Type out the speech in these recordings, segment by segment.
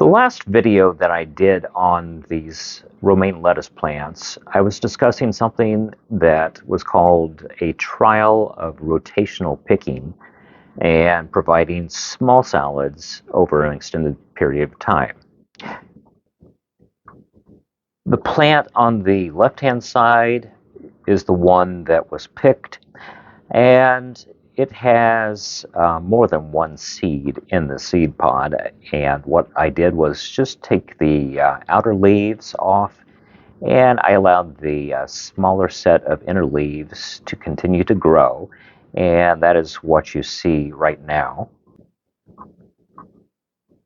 The last video that I did on these romaine lettuce plants, I was discussing something that was called a trial of rotational picking and providing small salads over an extended period of time. The plant on the left-hand side is the one that was picked, and it has more than one seed in the seed pod. And what I did was just take the outer leaves off, and I allowed the smaller set of inner leaves to continue to grow, and that is what you see right now.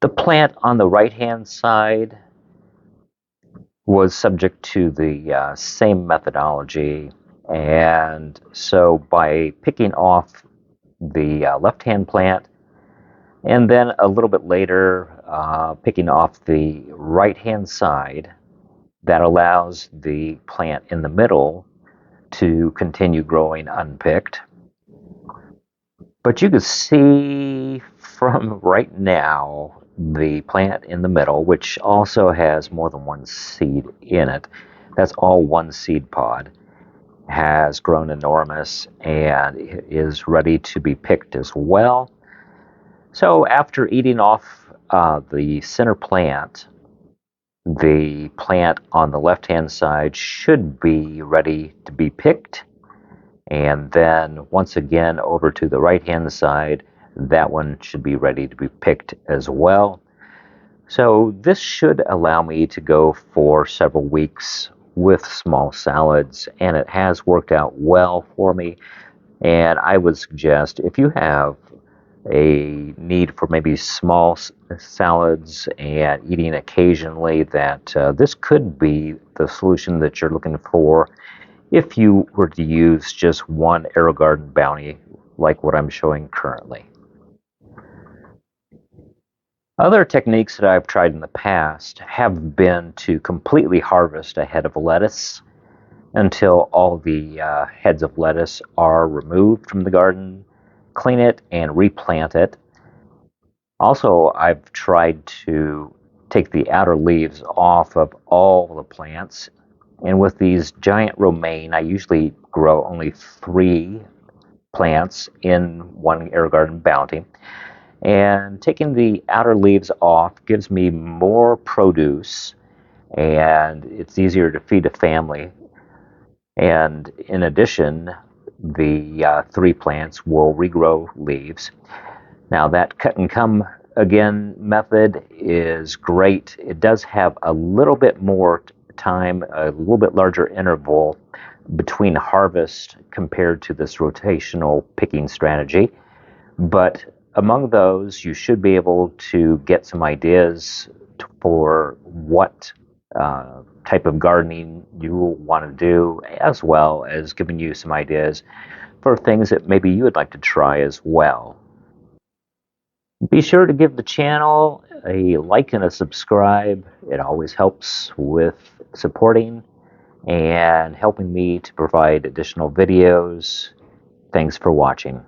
The plant on the right-hand side was subject to the same methodology, and so by picking off the left-hand plant and then a little bit later picking off the right-hand side, that allows the plant in the middle to continue growing unpicked. But you can see from right now the plant in the middle, which also has more than one seed in it, that's all one seed pod, has grown enormous and is ready to be picked as well. So after eating off the center plant, the plant on the left-hand side should be ready to be picked. And then once again over to the right-hand side, that one should be ready to be picked as well. So this should allow me to go for several weeks with small salads, and it has worked out well for me. And I would suggest, if you have a need for maybe small salads and eating occasionally, that this could be the solution that you're looking for if you were to use just one AeroGarden bounty like what I'm showing currently. Other techniques that I've tried in the past have been to completely harvest a head of lettuce until all the heads of lettuce are removed from the garden, clean it, and replant it. Also, I've tried to take the outer leaves off of all the plants, and with these giant romaine, I usually grow only 3 plants in one AeroGarden bounty. And taking the outer leaves off gives me more produce, and it's easier to feed a family. And in addition, the 3 plants will regrow leaves. Now that cut and come again method is great. It does have a little bit more time, a little bit larger interval between harvest compared to this rotational picking strategy. But among those, you should be able to get some ideas for what type of gardening you want to do, as well as giving you some ideas for things that maybe you would like to try as well. Be sure to give the channel a like and a subscribe. It always helps with supporting and helping me to provide additional videos. Thanks for watching.